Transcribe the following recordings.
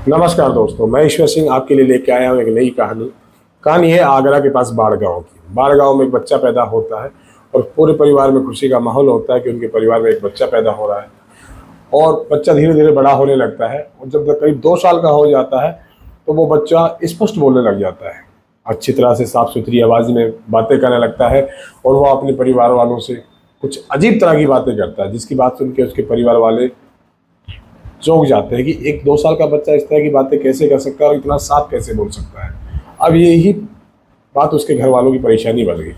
नमस्कार दोस्तों, मैं ईश्वर सिंह आपके लिए लेके आया हूँ एक नई कहानी। कहानी है आगरा के पास बाड़गांव की। बाड़गांव में एक बच्चा पैदा होता है और पूरे परिवार में खुशी का माहौल होता है कि उनके परिवार में एक बच्चा पैदा हो रहा है। और बच्चा धीरे धीरे बड़ा होने लगता है और जब तक करीब 2 साल का हो जाता है तो वो बच्चा स्पष्ट बोलने लग जाता है। अच्छी तरह से साफ सुथरी आवाज़ में बातें करने लगता है और वो अपने परिवार वालों से कुछ अजीब तरह की बातें करता है, जिसकी बात सुन के उसके परिवार वाले चौंक जाते हैं कि एक 2 साल का बच्चा इस तरह की बातें कैसे कर सकता है और इतना साफ कैसे बोल सकता है। अब यही बात उसके घर वालों की परेशानी बन गई।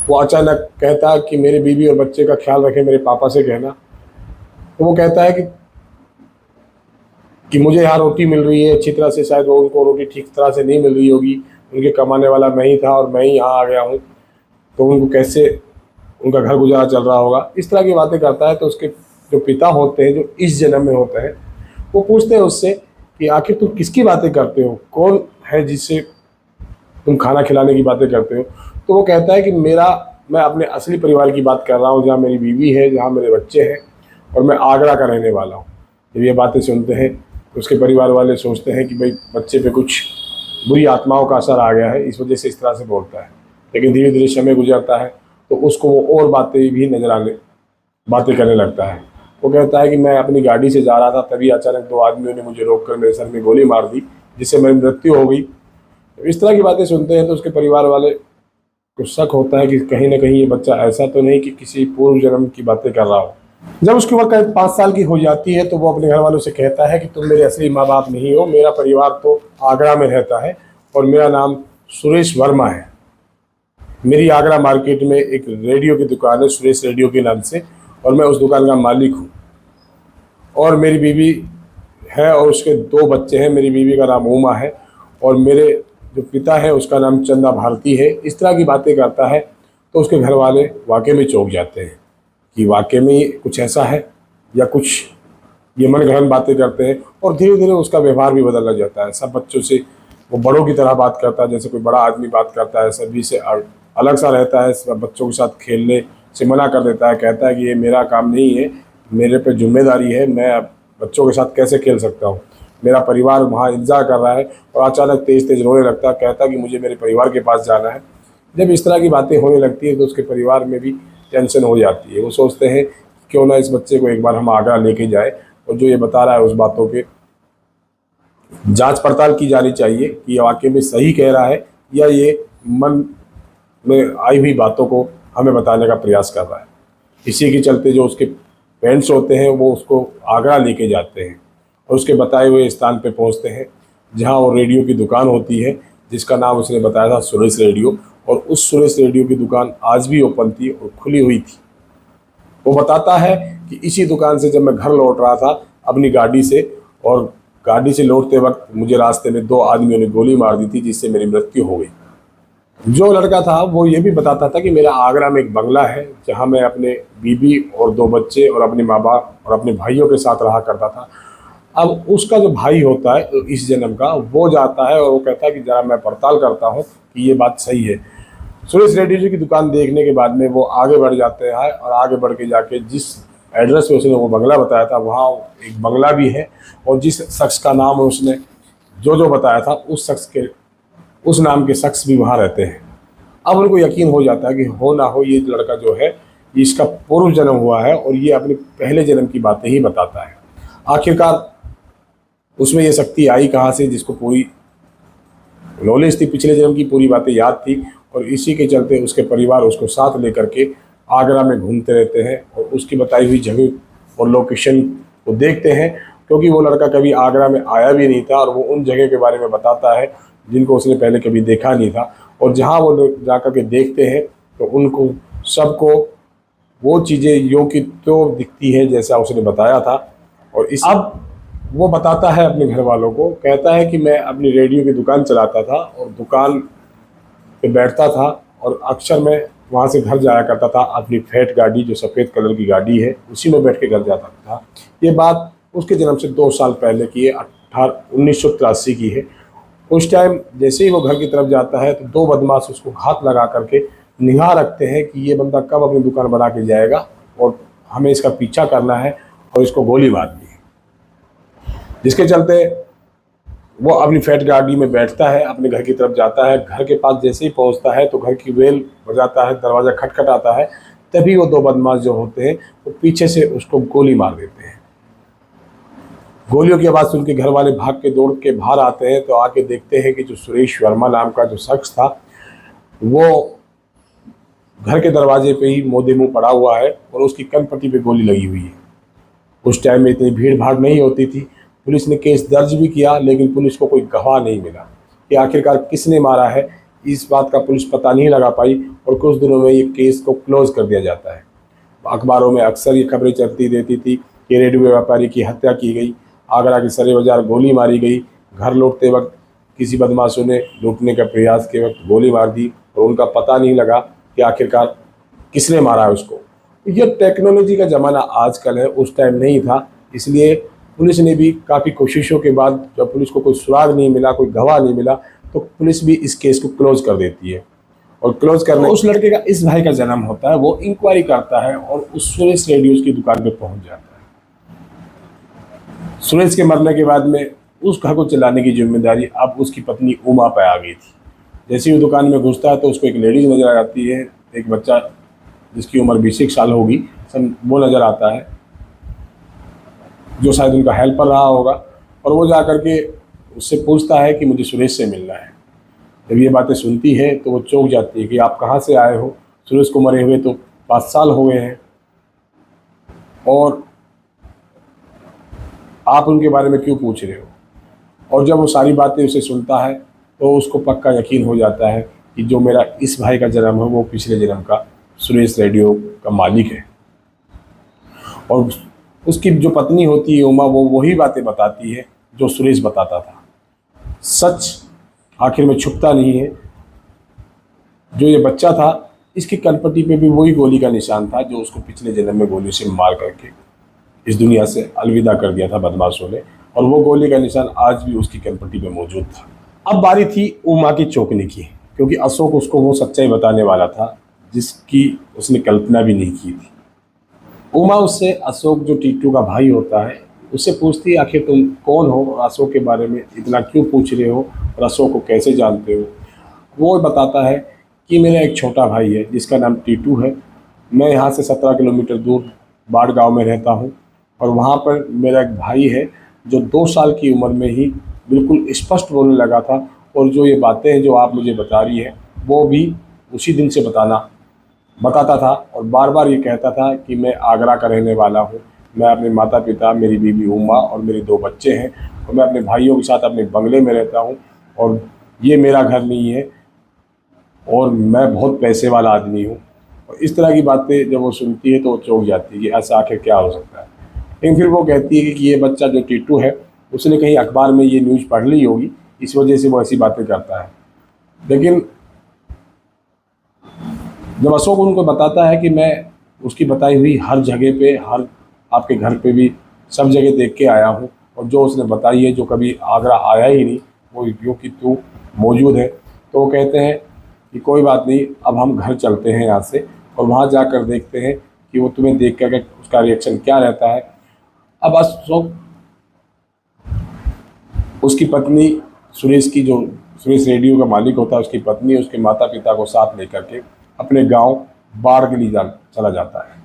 वो अचानक कहता है कि मेरे बीवी और बच्चे का ख्याल रखें, मेरे पापा से कहना। तो वो कहता है कि मुझे यहाँ रोटी मिल रही है अच्छी तरह से, शायद वो उनको रोटी ठीक तरह से नहीं मिल रही होगी, उनके कमाने वाला मैं ही था और मैं ही यहाँ आ गया हूँ, तो उनको कैसे उनका घर गुजारा चल रहा होगा। इस तरह की बातें करता है। तो उसके जो पिता होते हैं, जो इस जन्म में होते हैं, वो पूछते हैं उससे कि आखिर तुम किसकी बातें करते हो, कौन है जिससे तुम खाना खिलाने की बातें करते हो। तो वो कहता है कि मैं अपने असली परिवार की बात कर रहा हूँ, जहाँ मेरी बीवी है, जहाँ मेरे बच्चे हैं और मैं आगरा का रहने वाला हूँ। जब ये बातें सुनते हैं तो उसके परिवार वाले सोचते हैं कि भाई बच्चे पे कुछ बुरी आत्माओं का असर आ गया है, इस वजह से इस तरह से बोलता है। लेकिन धीरे धीरे समय गुजरता है तो उसको वो और बातें करने लगता है। वो कहता है कि मैं अपनी गाड़ी से जा रहा था, तभी अचानक 2 आदमियों ने मुझे रोककर मेरे सर में गोली मार दी, जिससे मेरी मृत्यु हो गई। तो इस तरह की बातें सुनते हैं तो उसके परिवार वाले को शक होता है कि कहीं ना कहीं ये बच्चा ऐसा तो नहीं कि किसी पूर्व जन्म की बातें कर रहा हो। जब उसकी उम्र करीब 5 साल की हो जाती है तो वो अपने घर वालों से कहता है कि तुम मेरे असली माँ बाप नहीं हो, मेरा परिवार तो आगरा में रहता है और मेरा नाम सुरेश वर्मा है। मेरी आगरा मार्केट में एक रेडियो की दुकान है, सुरेश रेडियो के नाम से, और मैं उस दुकान का मालिक हूँ। और मेरी बीवी है और उसके 2 बच्चे हैं। मेरी बीवी का नाम उमा है और मेरे जो पिता है उसका नाम चंदा भारती है। इस तरह की बातें करता है तो उसके घर वाले वाकई में चौंक जाते हैं कि वाकई में ये कुछ ऐसा है या कुछ ये मनगढ़ंत बातें करते हैं। और धीरे धीरे उसका व्यवहार भी बदलने लग जाता है। सब बच्चों से वो बड़ों की तरह बात करता है, जैसे कोई बड़ा आदमी बात करता है। सभी से अलग सा रहता है, सब बच्चों के साथ खेलने से मना कर देता है। कहता है कि ये मेरा काम नहीं है, मेरे पे जिम्मेदारी है, मैं अब बच्चों के साथ कैसे खेल सकता हूँ, मेरा परिवार वहाँ इंतजार कर रहा है। और अचानक तेज तेज रोने लगता है, कहता है कि मुझे मेरे परिवार के पास जाना है। जब इस तरह की बातें होने लगती है तो उसके परिवार में भी टेंशन हो जाती है। वो सोचते हैं क्यों ना इस बच्चे को एक बार हम आगरा लेके जाए और जो ये बता रहा है उस बातों के जांच पड़ताल की जानी चाहिए कि ये वाकई में सही कह रहा है या ये मन में आई हुई बातों को हमें बताने का प्रयास कर रहा है। इसी के चलते जो उसके पेरेंट्स होते हैं वो उसको आगरा लेके जाते हैं और उसके बताए हुए स्थान पे पहुंचते हैं, जहां वो रेडियो की दुकान होती है, जिसका नाम उसने बताया था सुरेश रेडियो। और उस सुरेश रेडियो की दुकान आज भी ओपन थी और खुली हुई थी। वो बताता है कि इसी दुकान से जब मैं घर लौट रहा था अपनी गाड़ी से, और गाड़ी से लौटते वक्त मुझे रास्ते में 2 आदमियों ने गोली मार दी थी, जिससे मेरी मृत्यु हो गई। जो लड़का था वो ये भी बताता था कि मेरा आगरा में एक बंगला है, जहाँ मैं अपने बीवी और 2 बच्चे और अपने माँ बाप और अपने भाइयों के साथ रहा करता था। अब उसका जो भाई होता है इस जन्म का, वो जाता है और वो कहता है कि जरा मैं पड़ताल करता हूँ कि ये बात सही है। सुरेश रेड्डी जी की दुकान देखने के बाद में वो आगे बढ़ जाते हैं और आगे बढ़ के जाके जिस एड्रेस पे उसने वो बंगला बताया था वहाँ एक बंगला भी है, और जिस शख्स का नाम उसने जो बताया था उस नाम के शख्स भी वहाँ रहते हैं। अब उनको यकीन हो जाता है कि हो ना हो ये लड़का जो है ये इसका पूर्व जन्म हुआ है और ये अपने पहले जन्म की बातें ही बताता है। आखिरकार उसमें ये शक्ति आई कहाँ से, जिसको पूरी नॉलेज थी, पिछले जन्म की पूरी बातें याद थी। और इसी के चलते उसके परिवार उसको साथ लेकर के आगरा में घूमते रहते हैं और उसकी बताई हुई जगह और लोकेशन को देखते हैं, क्योंकि वो लड़का कभी आगरा में आया भी नहीं था और वो उन जगह के बारे में बताता है जिनको उसने पहले कभी देखा नहीं था। और जहाँ वो लोग जा कर के देखते हैं तो उनको सबको वो चीज़ें यों की तो दिखती है जैसा उसने बताया था। और अब वो बताता है अपने घर वालों को, कहता है कि मैं अपनी रेडियो की दुकान चलाता था और दुकान पे बैठता था और अक्सर मैं वहाँ से घर जाया करता था अपनी फैट गाड़ी, जो सफ़ेद कलर की गाड़ी है, उसी में बैठ के घर जाता था। ये बात उसके जन्म से 2 साल पहले की है, 1983 की है। उस टाइम जैसे ही वो घर की तरफ जाता है तो 2 बदमाश उसको हाथ लगा करके निगाह रखते हैं कि ये बंदा कब अपनी दुकान बना के जाएगा और हमें इसका पीछा करना है और इसको गोली मारनी है। जिसके चलते वो अपनी फैट गाड़ी में बैठता है, अपने घर की तरफ जाता है। घर के पास जैसे ही पहुंचता है तो घर की बेल बजाता है, दरवाज़ा खटखटाता है। तभी वो दो बदमाश जो होते हैं वो पीछे से उसको गोली मार देते हैं। गोलियों की आवाज़ सुन के घर वाले भाग के दौड़ के बाहर आते हैं तो आके देखते हैं कि जो सुरेश वर्मा नाम का जो शख्स था वो घर के दरवाजे पे ही मोदे मुँह पड़ा हुआ है और उसकी कनपट्टी पे गोली लगी हुई है। उस टाइम में इतनी भीड़ भाड़ नहीं होती थी। पुलिस ने केस दर्ज भी किया लेकिन पुलिस को कोई गवाह नहीं मिला कि आखिरकार किसने मारा है। इस बात का पुलिस पता नहीं लगा पाई और कुछ दिनों में ये केस को क्लोज कर दिया जाता है। अखबारों में अक्सर ये खबरें चलती रहती थी कि रेडियो व्यापारी की हत्या की गई, आगरा के सरे बाजार गोली मारी गई, घर लौटते वक्त किसी बदमाशों ने लूटने का प्रयास के वक्त गोली मार दी और उनका पता नहीं लगा कि आखिरकार किसने मारा है उसको। ये टेक्नोलॉजी का ज़माना आजकल है, उस टाइम नहीं था। इसलिए पुलिस ने भी काफ़ी कोशिशों के बाद जब पुलिस को कोई सुराग नहीं मिला, कोई गवाह नहीं मिला, तो पुलिस भी इस केस को क्लोज कर देती है। और क्लोज करने उस लड़के का इस भाई का जन्म होता है, वो इंक्वायरी करता है और उस सुरेश रेडियोज की दुकान पे पहुंच जाता है। सुरेश के मरने के बाद में उस घर को चलाने की जिम्मेदारी अब उसकी पत्नी उमा पे आ गई थी। जैसे ही वो दुकान में घुसता है तो उसको एक लेडीज नजर आ जाती है, एक बच्चा जिसकी उम्र 20 साल होगी वो नज़र आता है, जो शायद उनका हेल्पर रहा होगा। और वो जा करके उससे पूछता है कि मुझे सुरेश से मिलना है। जब ये बातें सुनती है तो वो चौंक जाती है कि आप कहाँ से आए हो, सुरेश को मरे हुए तो 5 साल हो गए हैं और आप उनके बारे में क्यों पूछ रहे हो। और जब वो सारी बातें उसे सुनता है तो उसको पक्का यकीन हो जाता है कि जो मेरा इस भाई का जन्म है वो पिछले जन्म का सुरेश रेडियो का मालिक है। और उसकी जो पत्नी होती है उमा, वो वही बातें बताती है जो सुरेश बताता था। सच आखिर में छुपता नहीं है। जो ये बच्चा था इसकी कनपट्टी पे भी वही गोली का निशान था जो उसको पिछले जन्म में गोली से मार करके इस दुनिया से अलविदा कर दिया था बदमाशों ने, और वो गोली का निशान आज भी उसकी कनपट्टी पे मौजूद था। अब बारी थी उमा की चौंकने की, क्योंकि अशोक उसको वो सच्चाई बताने वाला था जिसकी उसने कल्पना भी नहीं की थी। उमा उससे अशोक जो टीटू का भाई होता है उससे पूछती है आखिर तुम कौन हो और अशोक के बारे में इतना क्यों पूछ रहे हो और अशोक को कैसे जानते हो। वो बताता है कि मेरा एक छोटा भाई है जिसका नाम टीटू है। मैं यहाँ से 17 किलोमीटर दूर बाढ़ गांव में रहता हूँ और वहाँ पर मेरा एक भाई है जो 2 साल की उम्र में ही बिल्कुल स्पष्ट बोलने लगा था, और जो ये बातें हैं जो आप मुझे बता रही है वो भी उसी दिन से बताता था और बार बार ये कहता था कि मैं आगरा का रहने वाला हूँ, मैं अपने माता पिता, मेरी बीवी उमा और मेरे 2 बच्चे हैं और मैं अपने भाइयों के साथ अपने बंगले में रहता हूँ और ये मेरा घर नहीं है और मैं बहुत पैसे वाला आदमी हूँ। और इस तरह की बातें जब वो सुनती है तो वो चौंक जाती है कि ऐसा आखिर क्या हो सकता है। लेकिन फिर वो कहती है कि ये बच्चा जो टीटू है उसने कहीं अखबार में ये न्यूज़ पढ़ ली होगी, इस वजह से वो ऐसी बातें करता है। लेकिन जब अशोक उनको बताता है कि मैं उसकी बताई हुई हर जगह पे, हर आपके घर पे भी सब जगह देख के आया हूँ और जो उसने बताई है, जो कभी आगरा आया ही नहीं वो यो कि तू मौजूद है, तो वो कहते हैं कि कोई बात नहीं, अब हम घर चलते हैं यहाँ से और वहाँ जाकर देखते हैं कि वो तुम्हें देख कर उसका रिएक्शन क्या रहता है। अब अशोक उसकी पत्नी सुरेश की, जो सुरेश रेडियो का मालिक होता है, उसकी पत्नी उसके माता पिता को साथ लेकर के अपने गांव बाढ़ के लिए चला जाता है।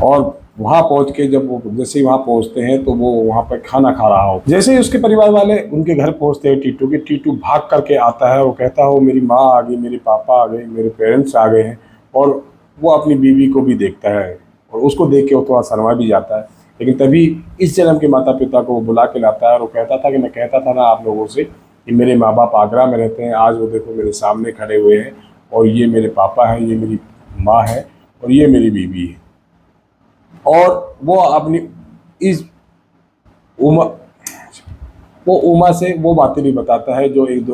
और वहाँ पहुँच के जब वो जैसे ही वहाँ पहुँचते हैं तो वो वहाँ पर खाना खा रहा हो। जैसे ही उसके परिवार वाले उनके घर पहुँचते हैं टीटू के, टीटू भाग करके आता है। वो कहता है वो मेरी माँ आ गई, मेरे पापा आ गए, मेरे पेरेंट्स आ गए हैं। और वो अपनी बीवी को भी देखता है और उसको देख के वो थोड़ा शर्मा भी जाता है। लेकिन तभी इस जन्म के माता पिता को वो बुला के लाता है और वो कहता था कि मैं कहता था ना आप लोगों से कि मेरे माँ बाप आगरा में रहते हैं, आज वो देखो मेरे सामने खड़े हुए हैं और ये मेरे पापा हैं, ये मेरी माँ है और ये मेरी बीवी है। और वो अपनी इस उमा से वो बातें भी बताता है जो एक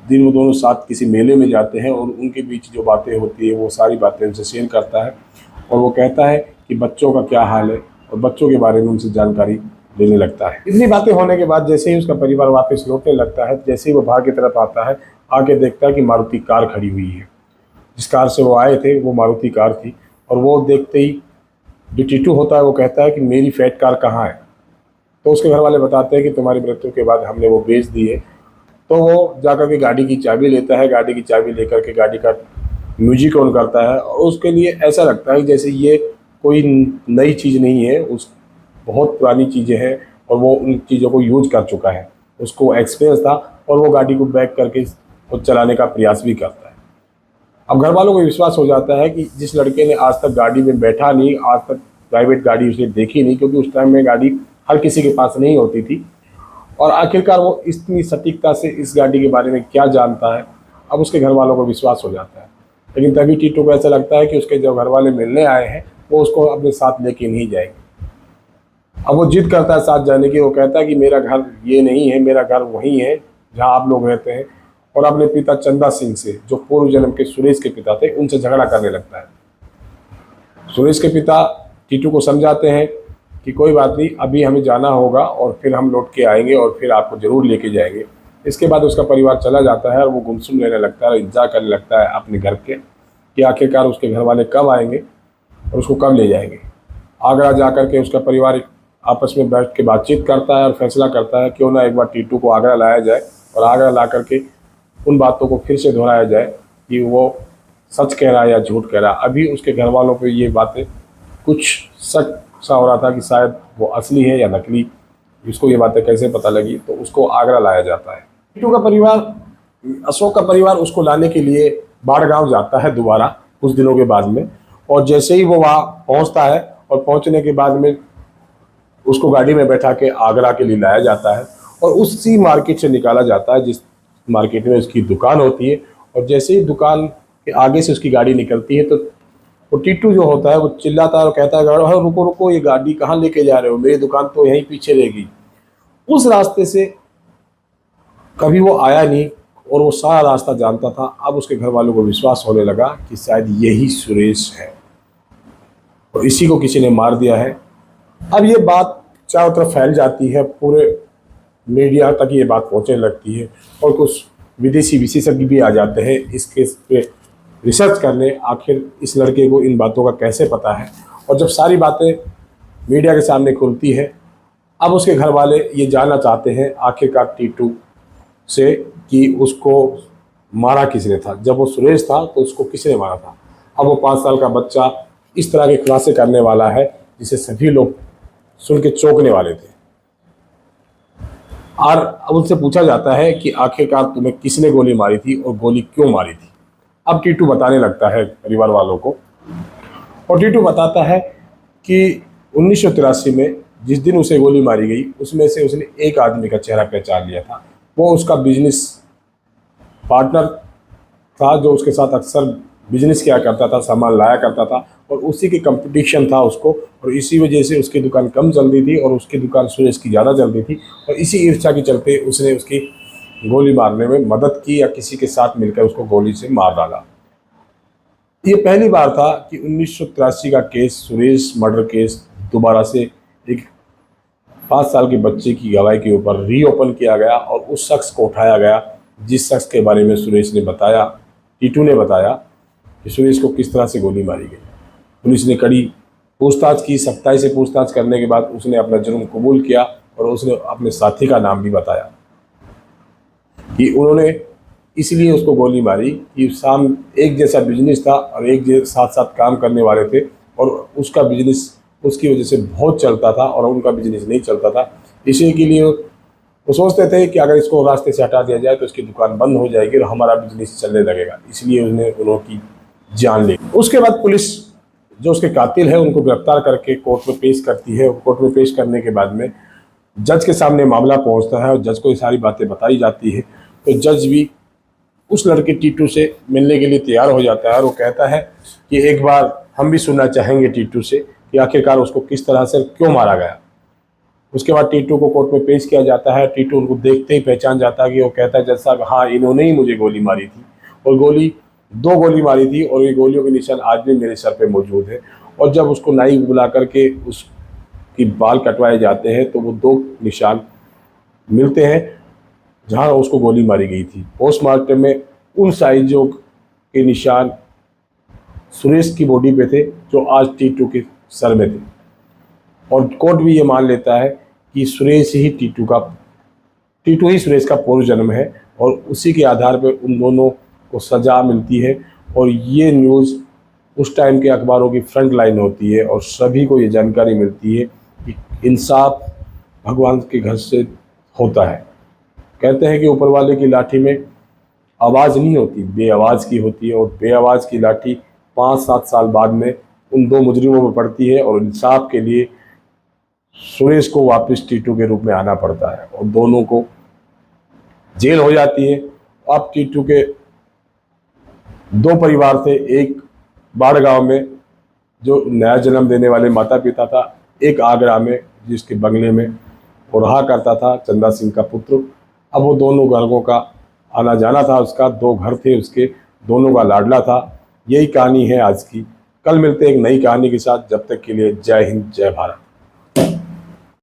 दिन वो दोनों साथ किसी मेले में जाते हैं और उनके बीच जो बातें होती है वो सारी बातें उनसे शेयर करता है। और वो कहता है कि बच्चों का क्या हाल है और बच्चों के बारे में उनसे जानकारी लेने लगता है। इतनी बातें होने के बाद जैसे ही उसका परिवार वापस लौटने लगता है, जैसे ही वो बाहर की तरफ आता है, आके देखता है कि मारुति कार खड़ी हुई है। जिस कार से वो आए थे वो मारुति कार थी और वो देखते ही जो टीटू होता है वो कहता है कि मेरी फैट कार कहाँ है। तो उसके घर वाले बताते हैं कि तुम्हारी मृत्यु के बाद हमने वो बेच दी है। तो वो जाकर के गाड़ी की चाबी लेता है, गाड़ी की चाबी लेकर के गाड़ी का म्यूजिक ऑन करता है और उसके लिए ऐसा लगता है जैसे ये कोई नई चीज़ नहीं है, उस बहुत पुरानी चीज़ें हैं और वो उन चीज़ों को यूज कर चुका है, उसको एक्सपीरियंस था और वो गाड़ी को बैक करके वो चलाने का प्रयास भी करता है। अब घर वालों को विश्वास हो जाता है कि जिस लड़के ने आज तक गाड़ी में बैठा नहीं, आज तक प्राइवेट गाड़ी उसने देखी नहीं, क्योंकि उस टाइम में गाड़ी हर किसी के पास नहीं होती थी, और आखिरकार वो इतनी सटीकता से इस गाड़ी के बारे में क्या जानता है, अब उसके घर वालों को विश्वास हो जाता है। लेकिन तभी टीटू को ऐसा लगता है कि उसके जो घर वाले मिलने आए हैं वो उसको अपने साथ लेके नहीं जाएंगे। अब वो जिद करता है साथ जाने की, वो कहता है कि मेरा घर ये नहीं है, मेरा घर वहीं है जहाँ आप लोग रहते हैं, और अपने पिता चंदा सिंह से, जो पूर्व जन्म के सुरेश के पिता थे, उनसे झगड़ा करने लगता है। सुरेश के पिता टीटू को समझाते हैं कि कोई बात नहीं, अभी हमें जाना होगा और फिर हम लौट के आएंगे और फिर आपको ज़रूर लेके जाएंगे। इसके बाद उसका परिवार चला जाता है और वो गुमसुम रहने लगता है और इंतजार करने लगता है अपने घर के कि आखिरकार उसके घर वाले कब आएंगे और उसको कब ले जाएंगे। आगरा जा कर के उसका परिवार आपस में बैठ के बातचीत करता है और फैसला करता है क्यों ना एक बार टीटू को आगरा लाया जाए और आगरा ला करके उन बातों को फिर से दोहराया जाए कि वो सच कह रहा है या झूठ कह रहा है। अभी उसके घर वालों को ये बातें कुछ शक सा हो रहा था कि शायद वो असली है या नकली। इसको ये बातें कैसे पता लगी, तो उसको आगरा लाया जाता है। टीटू का परिवार, अशोक का परिवार उसको लाने के लिए बाड़गांव जाता है दोबारा कुछ दिनों के बाद में, और जैसे ही वो वहाँ पहुँचता है और पहुँचने के बाद में उसको गाड़ी में बैठा के आगरा के लिए लाया जाता है और उसी मार्केट से निकाला जाता है जिस मार्केट में उसकी दुकान होती है। और जैसे ही दुकान के आगे से उसकी गाड़ी निकलती है तो वो टीटू जो होता है वो चिल्लाता है और कहता है रुको रुको, ये गाड़ी कहाँ लेके जा रहे हो, मेरी दुकान तो यहीं पीछे रहेगी। उस रास्ते से कभी वो आया नहीं और वो सारा रास्ता जानता था। अब उसके घर वालों को विश्वास होने लगा कि शायद यही सुरेश है और इसी को किसी ने मार दिया है। अब ये बात चारों तरफ फैल जाती है, पूरे मीडिया तक ये बात पहुंचने लगती है और कुछ विदेशी विशेषज्ञ भी आ जाते हैं इस केस पे रिसर्च करने, आखिर इस लड़के को इन बातों का कैसे पता है। और जब सारी बातें मीडिया के सामने खुलती है, अब उसके घर वाले ये जानना चाहते हैं आखिरकार टीटू से कि उसको मारा किसने था। जब वो सुरेश था तो उसको किसने मारा था। अब वो 5 साल का बच्चा इस तरह के खुलासे करने वाला है जिसे सभी लोग सुन के चौंकने वाले थे। और अब उनसे पूछा जाता है कि आखिरकार तुम्हें किसने गोली मारी थी और गोली क्यों मारी थी। अब टीटू बताने लगता है परिवार वालों को, और टीटू बताता है कि 1983 में जिस दिन उसे गोली मारी गई उसमें से उसने एक आदमी का चेहरा पहचान लिया था। वो उसका बिजनेस पार्टनर था जो उसके साथ अक्सर बिजनेस किया करता था, सामान लाया करता था, और उसी की कंपटीशन था उसको, और इसी वजह से उसकी दुकान कम चलती थी और उसकी दुकान सुरेश की ज़्यादा चलती थी, और इसी ईर्ष्या के चलते उसने उसकी गोली मारने में मदद की या किसी के साथ मिलकर उसको गोली से मार डाला। ये पहली बार था कि 1983 का केस, सुरेश मर्डर केस, दोबारा से एक 5 साल के बच्चे की गवाही के ऊपर रीओपन किया गया और उस शख्स को उठाया गया जिस शख्स के बारे में सुरेश ने बताया, टीटू ने बताया कि सुरेश को किस तरह से गोली मारी गई। पुलिस ने कड़ी पूछताछ की, सख्ताई से पूछताछ करने के बाद उसने अपना जुर्म कबूल किया और उसने अपने साथी का नाम भी बताया कि उन्होंने इसलिए उसको गोली मारी कि शाम एक जैसा बिजनेस था और एक साथ साथ काम करने वाले थे, और उसका बिजनेस उसकी वजह से बहुत चलता था और उनका बिजनेस नहीं चलता था। इसी के लिए वो सोचते थे कि अगर इसको रास्ते से हटा दिया जाए तो इसकी दुकान बंद हो जाएगी और हमारा बिजनेस चलने लगेगा, इसलिए उसने उनकी जान ली। उसके बाद पुलिस जो उसके कातिल है उनको गिरफ्तार करके कोर्ट में पेश करती है। कोर्ट में पेश करने के बाद में जज के सामने मामला पहुंचता है और जज को ये सारी बातें बताई जाती है, तो जज भी उस लड़के टीटू से मिलने के लिए तैयार हो जाता है और वो कहता है कि एक बार हम भी सुनना चाहेंगे टीटू से कि आखिरकार उसको किस तरह से क्यों मारा गया। उसके बाद टीटू को कोर्ट में पेश किया जाता है। टीटू उनको देखते ही पहचान जाता है कि वो कहता है जज साहब हाँ, इन्होंने ही मुझे गोली मारी थी, और 2 गोली मारी थी, और ये गोलियों के निशान आज भी मेरे सर पे मौजूद है। और जब उसको नाई बुला करके उसकी बाल कटवाए जाते हैं तो वो 2 निशान मिलते हैं जहाँ उसको गोली मारी गई थी। पोस्टमार्टम में उन साइजों के निशान सुरेश की बॉडी पे थे जो आज टीटू के सर में थे। और कोर्ट भी ये मान लेता है कि सुरेश ही टीटू ही सुरेश का पूर्व जन्म है और उसी के आधार पर उन दोनों को सज़ा मिलती है। और ये न्यूज़ उस टाइम के अखबारों की फ्रंट लाइन होती है और सभी को ये जानकारी मिलती है कि इंसाफ भगवान के घर से होता है। कहते हैं कि ऊपर वाले की लाठी में आवाज़ नहीं होती, बेआवाज़ की होती है, और बेआवाज़ की लाठी 5-7 साल बाद में उन दो मुजरिमों में पड़ती है और इंसाफ के लिए सुरेश को वापस टीटू के रूप में आना पड़ता है और दोनों को जेल हो जाती है। अब टीटू के दो परिवार थे, एक बाड़गांव में जो नया जन्म देने वाले माता पिता था, एक आगरा में जिसके बंगले में वो रहा करता था चंदा सिंह का पुत्र। अब वो दोनों घरों का आना जाना था, उसका 2 घर थे उसके, दोनों का लाडला था। यही कहानी है आज की। कल मिलते हैं एक नई कहानी के साथ, जब तक के लिए जय हिंद जय भारत।